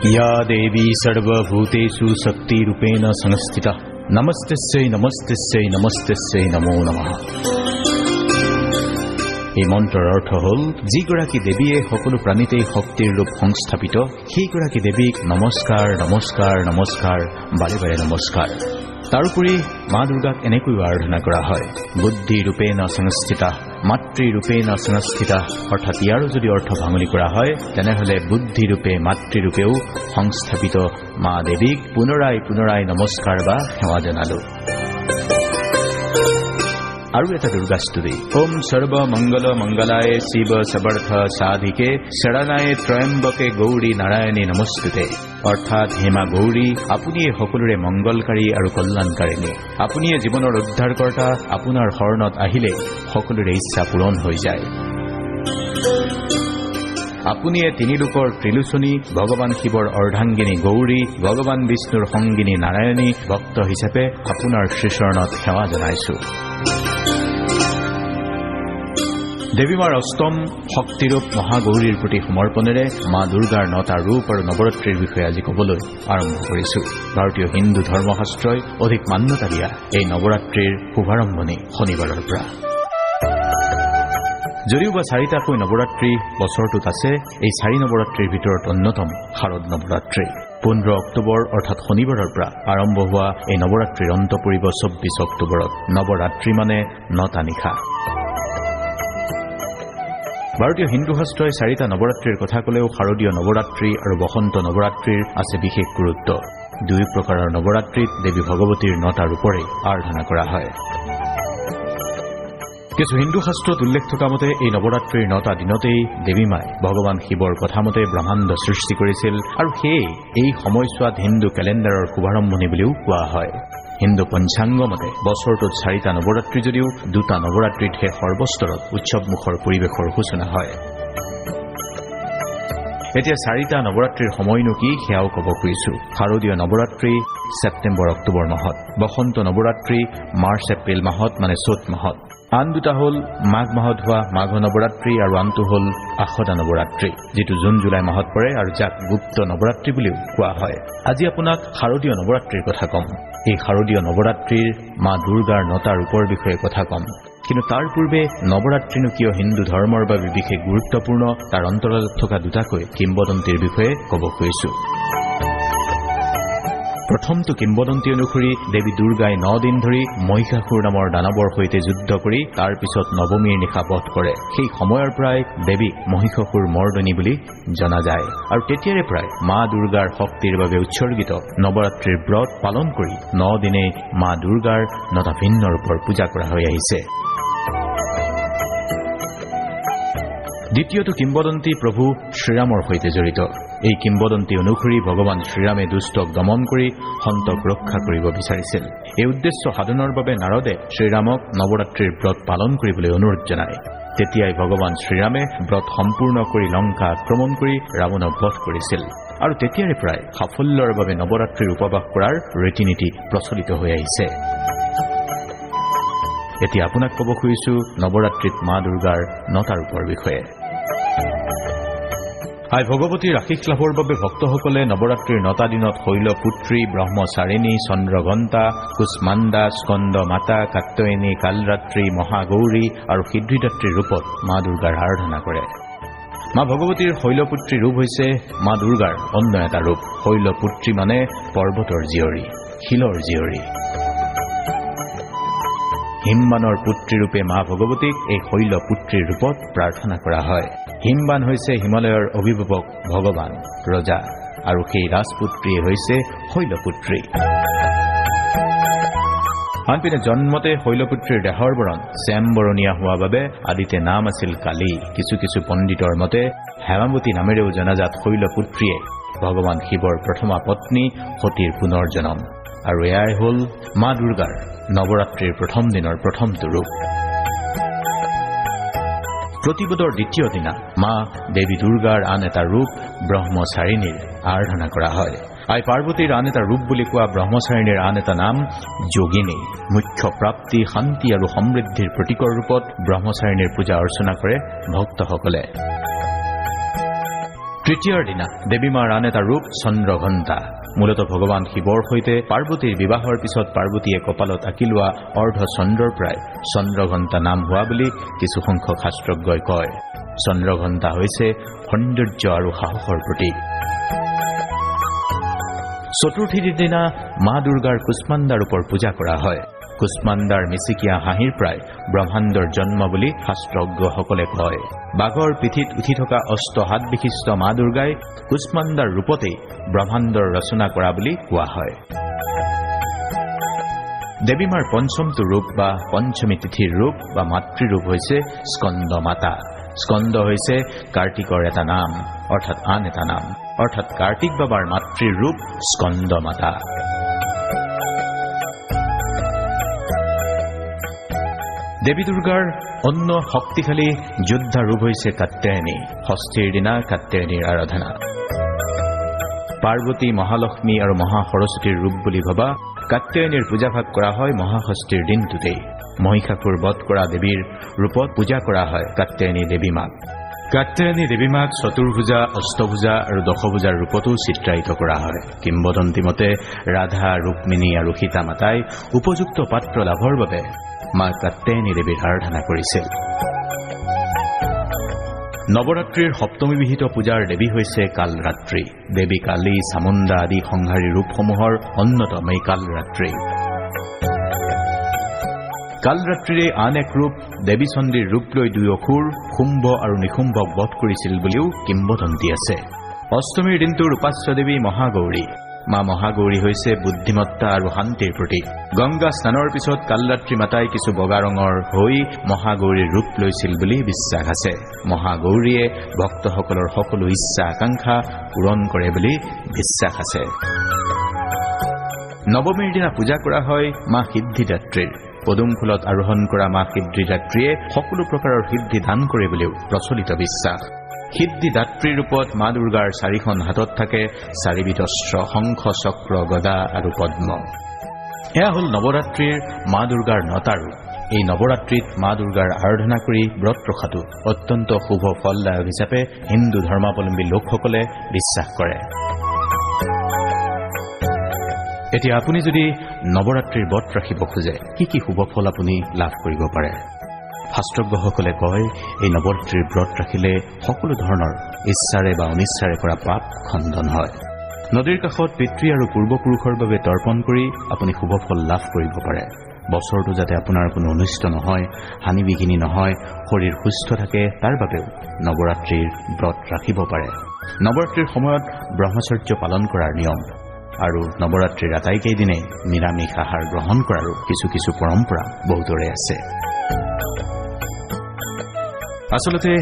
या देवी सर्वभूतेषु शक्तिरूपेण संस्थिता नमस्तेस्यै नमस्तेस्यै नमस्तेस्यै नमो नमः। এই মন্ত্ৰৰ অৰ্থ হ'ল যিগৰাকী দেৱীয়ে সকলো প্ৰাণীতেই শক্তিৰ ৰূপ সংস্থাপিত সেইগৰাকী দেৱীক নমস্কাৰ নমস্কাৰ নমস্কাৰ বাৰে বাৰে নমস্কাৰ। তাৰোপৰি মা দুৰ্গাক এনেকৈ আৰাধনা কৰা হয় বুদ্ধি ৰূপেণ সংস্থিতা মাতৃ ৰূপেণ সংস্থিতা, অৰ্থাৎ ইয়াৰো যদি অৰ্থ ভাঙনি কৰা হয় তেনেহলে বুদ্ধি ৰূপে মাতৃৰূপেও সংস্থাপিত মা দেৱীক পুনৰাই পুনৰাই নমস্কাৰ বা সেৱা জনালো। আৰু এটা দুৰ্গা স্তুতি ওম সৰ্ব মংগল মংগলায় শিৱ সমৰ্থ সাধিকে শৰণায় ত্ৰয়ম্বকে গৌৰী নাৰায়ণী নমস্তুতে, অৰ্থাৎ হেমা গৌৰী আপুনিয়ে সকলোৰে মংগলকাৰী আৰু কল্যাণকাৰিণী, আপুনিয়ে জীৱনৰ উদ্ধাৰকৰ্তা, আপোনাৰ শৰণত আহিলে সকলোৰে ইচ্ছা পূৰণ হৈ যায়। আপুনিয়ে তিনি লোকৰ ত্ৰিলোচনী, ভগৱান শিৱৰ অৰ্ধাংগিনী গৌৰী, ভগৱান বিষ্ণুৰ সংগিনী নাৰায়ণী, ভক্ত হিচাপে আপোনাৰ শ্ৰীচৰণত সেৱা জনাইছো। দেৱীমাৰ অষ্টম শক্তিৰূপ মহাগৌৰীৰ প্ৰতি সমৰ্পণেৰে মা দুৰ্গাৰ 9টা ৰূপ আৰু নৱৰাত্ৰিৰ বিষয়ে আজি ক'বলৈ আৰম্ভ কৰিছো। ভাৰতীয় হিন্দু ধৰ্মশাস্ত্ৰই অধিক মান্যতা দিয়া এই নৱৰাত্ৰিৰ শুভাৰম্ভণি শনিবাৰৰ পৰা। যদিও বা 4টাকৈ নৱৰাত্ৰি বছৰটোত আছে, এই 4 নৱৰাত্ৰিৰ ভিতৰত অন্যতম শাৰদ নৱৰাত্ৰি। 15 অক্টোবৰ অৰ্থাৎ শনিবাৰৰ পৰা আৰম্ভ হোৱা এই নৱৰাত্ৰিৰ অন্ত পৰিব 24 অক্টোবৰত। নৱৰাত্ৰি মানে 9টা নিশা। ভাৰতীয় হিন্দু শাস্ত্ৰই 4টা নৱৰাত্ৰিৰ কথা ক'লেও শাৰদীয় নৱৰাত্ৰি আৰু বসন্ত নৱৰাত্ৰিৰ আছে বিশেষ গুৰুত্ব। 2 প্ৰকাৰৰ নৱৰাত্ৰিত দেৱী ভগৱতীৰ 9টা ৰূপৰে আৰাধনা কৰা হয়। কিছু হিন্দু শাস্ত্ৰত উল্লেখ থকা মতে এই নৱৰাত্ৰিৰ 9টা দিনতেই দেৱী মাই ভগৱান শিৱৰ কথামতে ব্ৰহ্মাণ্ড সৃষ্টি কৰিছিল আৰু সেয়ে এই সময়ছোৱাত হিন্দু কেলেণ্ডাৰৰ শুভাৰম্ভণি বুলিও কোৱা হয়। হিন্দু পঞ্চাংগ মতে বছৰটোত 4টা নৱৰাত্ৰি যদিও 2টা নৱৰাত্ৰিতহে সৰ্বস্তৰত উৎসৱমুখৰ পৰিৱেশৰ সূচনা হয়। এতিয়া 4টা নৱৰাত্ৰিৰ সময়নো কি সেয়াও ক'ব খুজিছো। শাৰদীয় নৱৰাত্ৰি ছেপ্টেম্বৰ অক্টোবৰ মাহত, বসন্ত নৱৰাত্ৰি মাৰ্চ এপ্ৰিল মাহত মানে চ'ত মাহত, আন 2টা হ'ল মাঘ মাহত হোৱা মাঘ নৱৰাত্ৰি আৰু আনটো হ'ল আষাধা নৱৰাত্ৰি, যিটো জুন জুলাই মাহত পৰে আৰু যাক গুপ্ত নৱৰাত্ৰি বুলিও কোৱা হয়। আজি আপোনাক শাৰদীয় নৱৰাত্ৰিৰ কথা ক'ম। এই শাৰদীয় নৱৰাত্ৰিৰ মা দুৰ্গাৰ 9টা ৰূপৰ বিষয়ে কথা ক'ম। কিন্তু তাৰ পূৰ্বে নৱৰাত্ৰিনো কিয় হিন্দু ধৰ্মৰ বাবে বিশেষ গুৰুত্বপূৰ্ণ তাৰ অন্তৰালত থকা 2টাকৈ কিংবদন্তীৰ বিষয়ে ক'ব খুজিছো। প্ৰথমটো কিংবদন্তি অনুসৰি দেৱী দুৰ্গাই 9 দিন ধৰি মহিষাসুৰ নামৰ দানৱৰ সৈতে যুদ্ধ কৰি তাৰ পিছত নৱমীৰ নিশা বধ কৰে। সেই সময়ৰ পৰাই দেৱীক মহিষাসুৰ মৰ্দনী বুলি জনা যায় আৰু তেতিয়াৰে পৰাই মা দুৰ্গাৰ শক্তিৰ বাবে উৎসৰ্গিত নৱৰাত্ৰিৰ ব্ৰত পালন কৰি 9 দিনে মা দুৰ্গাৰ 9টা ভিন্ন ৰূপৰ পূজা কৰা হৈ আহিছে। দ্বিতীয়টো কিংবদন্তি প্ৰভু শ্ৰীৰামৰ সৈতে জড়িত। এই কিংবদন্তি অনুসৰি ভগৱান শ্ৰীৰামে দুষ্টক দমন কৰি সন্তক ৰক্ষা কৰিব বিচাৰিছিল। এই উদ্দেশ্য সাধনৰ বাবে নাৰদে শ্ৰীৰামক নৱৰাত্ৰিৰ ব্ৰত পালন কৰিবলৈ অনুৰোধ জনায়। তেতিয়াই ভগৱান শ্ৰীৰামে ব্ৰত সম্পূৰ্ণ কৰি লংকা আক্ৰমণ কৰি ৰাৱণক বধ কৰিছিল আৰু তেতিয়াৰে পৰাই সাফল্যৰ বাবে নৱৰাত্ৰিৰ উপবাস কৰাৰ ৰীতি-নীতি প্ৰচলিত হৈ আহিছে। এতিয়া আপোনাক ক'ব খুজিছো নৱৰাত্ৰিত মা দুৰ্গাৰ 9টা ৰূপৰ বিষয়ে। আই ভগৱতীৰ আশীষ লাভৰ বাবে ভক্তসকলে নৱৰাত্ৰিৰ 9টা দিনত শৈলপুত্ৰী, ব্ৰহ্মচাৰিণী, চন্দ্ৰঘণ্টা, কুষ্মাণ্ডা, স্কন্দ মাতা, কাত্যায়নী, কালৰাত্ৰি, মহাগৌৰী আৰু সিদ্ধিদাত্ৰীৰ ৰূপত মা দুৰ্গাৰ আৰাধনা কৰে। মা ভগৱতীৰ শৈলপুত্ৰী ৰূপ হৈছে মা দুৰ্গাৰ অন্য এটা ৰূপ। শৈলপুত্ৰী মানে পৰ্বতৰ জীয়ৰী, শিলৰ জীয়ৰী। হিমবানৰ পুত্ৰীৰূপে মা ভগৱতীক এই শৈলপুত্ৰীৰ ৰূপত প্ৰাৰ্থনা কৰা হয়। হিমবান হৈছে হিমালয়ৰ অভিভাৱক ভগৱান ৰজা আৰু সেই ৰাজপুত্ৰীয়ে হৈছে শৈলপুত্ৰী। আনপিনে জন্মতে শৈলপুত্ৰীৰ দেহৰ বৰণ শ্যামবৰণীয়া হোৱা বাবে আদিতে নাম আছিল কালী। কিছু কিছু পণ্ডিতৰ মতে হেমাৱতী নামেৰেও জনাজাত শৈলপুত্ৰীয়ে ভগৱান শিৱৰ প্ৰথমা পত্নী সতীৰ পুনৰ জন্ম আৰু এয়াই হ'ল মা দুৰ্গাৰ নৱৰাত্ৰিৰ প্ৰথম দিনৰ প্ৰথমটো ৰূপ। প্ৰতিপদৰ দ্বিতীয় দিনা মা দেৱী দুৰ্গাৰ আন এটা ৰূপ ব্ৰহ্মচাৰিণীৰ আৰাধনা কৰা হয়। আই পাৰ্বতীৰ আন এটা ৰূপ বুলি কোৱা ব্ৰহ্মচাৰিণীৰ আন এটা নাম যোগিনী। মুখ্য প্ৰাপ্তি, শান্তি আৰু সমৃদ্ধিৰ প্ৰতীকৰ ৰূপত ব্ৰহ্মচাৰিণীৰ পূজা অৰ্চনা কৰে ভক্তসকলে। তৃতীয়ৰ দিনা দেৱী মাৰ আন এটা ৰূপ চন্দ্ৰঘণ্টা। মূলতঃ ভগৱান শিৱৰ সৈতে পাৰ্বতীৰ বিবাহৰ পিছত পাৰ্বতীয়ে কপালত আঁকি লোৱা অৰ্ধ চন্দ্ৰৰ পৰাই চন্দ্ৰঘণ্টা নাম হোৱা বুলি কিছুসংখ্যক শাস্ত্ৰজ্ঞই কয়। চন্দ্ৰঘণ্টা হৈছে সৌন্দৰ্য আৰু সাহসৰ প্ৰতীক। চতুৰ্থীৰ দিনা মা দুৰ্গাৰ কুষ্মাণ্ডা ৰূপৰ পূজা কৰা হয়। কুষ্মাণ্ডাৰ মিচিকীয়া হাঁহিৰ পৰাই ব্ৰহ্মাণ্ডৰ জন্ম বুলি শাস্ত্ৰজ্ঞসকলে কয়। বাঘৰ পিঠিত উঠি থকা অষ্টহাত বিশিষ্ট মা দুৰ্গাই কুষ্মাণ্ডাৰ ৰূপতেই ব্ৰহ্মাণ্ডৰ ৰচনা কৰা বুলি কোৱা হয়। দেৱী মাৰ পঞ্চমটো ৰূপ বা পঞ্চমী তিথিৰ ৰূপ বা মাতৃৰূপ হৈছে স্কন্দ মাতা। স্কন্দ হৈছে কাৰ্তিকৰ এটা নাম, অৰ্থাৎ আন এটা নাম, অৰ্থাৎ কাৰ্তিক বাবাৰ মাতৃৰ ৰূপ স্কন্দ মাতা। দেৱী দুৰ্গাৰ অন্য শক্তিশালী যোদ্ধা ৰূপ হৈছে কাত্যায়নী। ষষ্ঠীৰ দিনা কাত্যায়নীৰ আৰাধনা। পাৰ্বতী, মহালক্ষ্মী আৰু মহাসৰস্বতীৰ ৰূপ বুলি ভবা কাত্যায়নীৰ পূজাভাগ কৰা হয় মহাষষ্ঠীৰ দিনটোতেই। মহিষাসুৰ বধ কৰা দেৱীৰ ৰূপত পূজা কৰা হয় কাত্যায়নী দেৱী মাক। কাত্যায়নী দেৱী মাক চতুৰ্ভুজা, অষ্টভুজা আৰু দশভুজাৰ ৰূপতো চিত্ৰায়িত কৰা হয়। কিম্বদন্তী মতে ৰাধা, ৰুক্মিণী আৰু সীতা মাতাই উপযুক্ত পাত্ৰ লাভৰ বাবে মা কাত্যায়নী দেৱীৰ আৰাধনা কৰিছিল। নৱৰাত্ৰিৰ সপ্তমী বিহিত পূজাৰ দেৱী হৈছে কালৰাত্ৰি। দেৱী কালী, চামুণ্ডা আদি সংহাৰী ৰূপসমূহৰ অন্যতম এই কালৰাত্ৰি। কালৰাত্ৰিৰে আন এক ৰূপ দেৱী চণ্ডীৰ ৰূপ লৈ দুই অসুৰ শুম্ভ আৰু নিশুম্ভক বধ কৰিছিল বুলিও কিম্বদন্তী আছে। অষ্টমীৰ দিনটোৰ উপাস্য দেৱী মহাগৌৰী। মা মহাগৌৰী হৈছে বুদ্ধিমত্তা আৰু শান্তিৰ প্ৰতীক। গংগা স্নানৰ পিছত কালৰাত্ৰি মাতাই কিছু বগা ৰঙৰ হৈ মহাগৌৰীৰ ৰূপ লৈছিল বুলি বিশ্বাস আছে। মহাগৌৰীয়ে ভক্তসকলৰ সকলো ইচ্ছা আকাংক্ষা পূৰণ কৰে বুলি বিশ্বাস আছে। নৱমীৰ দিনা পূজা কৰা হয় মা সিদ্ধিদাত্ৰীৰ। পদুম ফুলত আৰোহণ কৰা মা সিদ্ধিদাত্ৰীয়ে সকলো প্ৰকাৰৰ সিদ্ধি দান কৰে বুলিও প্ৰচলিত বিশ্বাস। সিদ্ধিদাত্ৰীৰ ৰূপত মা দুৰ্গাৰ চাৰিখন হাতত থাকে চাৰিবিধ অস্ত্ৰ, শংখ, চক্ৰ, গদা আৰু পদ্ম। এয়া হ'ল নৱৰাত্ৰিৰ মা দুৰ্গাৰ ৯টা ৰূপ। এই নৱৰাত্ৰিত মা দুৰ্গাৰ আৰাধনা কৰি ব্ৰত ৰখাটো অত্যন্ত শুভ ফলদায়ক হিচাপে হিন্দু ধৰ্মাৱলম্বী লোকসকলে বিশ্বাস কৰে। এতিয়া আপুনি যদি নৱৰাত্ৰিৰ ব্ৰত ৰাখিব খোজে কি কি শুভ ফল আপুনি লাভ কৰিব পাৰে? শাস্ত্ৰজ্ঞসকলে কয় এই নৱৰাত্ৰিৰ ব্ৰত ৰাখিলে সকলো ধৰণৰ ইচ্ছাৰে বা অনিচ্ছাৰে কৰা পাপ খণ্ডন হয়। নদীৰ কাষত পিতৃ আৰু পূৰ্বপুৰুষৰ বাবে তৰ্পণ কৰি আপুনি শুভ ফল লাভ কৰিব পাৰে। বছৰটো যাতে আপোনাৰ কোনো অনিষ্ট নহয়, হানি বিঘিনি নহয়, শৰীৰ সুস্থ থাকে, তাৰ বাবেও নৱৰাত্ৰিৰ ব্ৰত ৰাখিব পাৰে। নৱৰাত্ৰিৰ সময়ত ব্ৰহ্মচৰ্য পালন কৰাৰ নিয়ম আৰু নৱৰাত্ৰিৰ আটাইকেইদিনেই নিৰামিষ আহাৰ গ্ৰহণ কৰাৰো কিছু কিছু পৰম্পৰা বহুতৰে আছে। আচলতে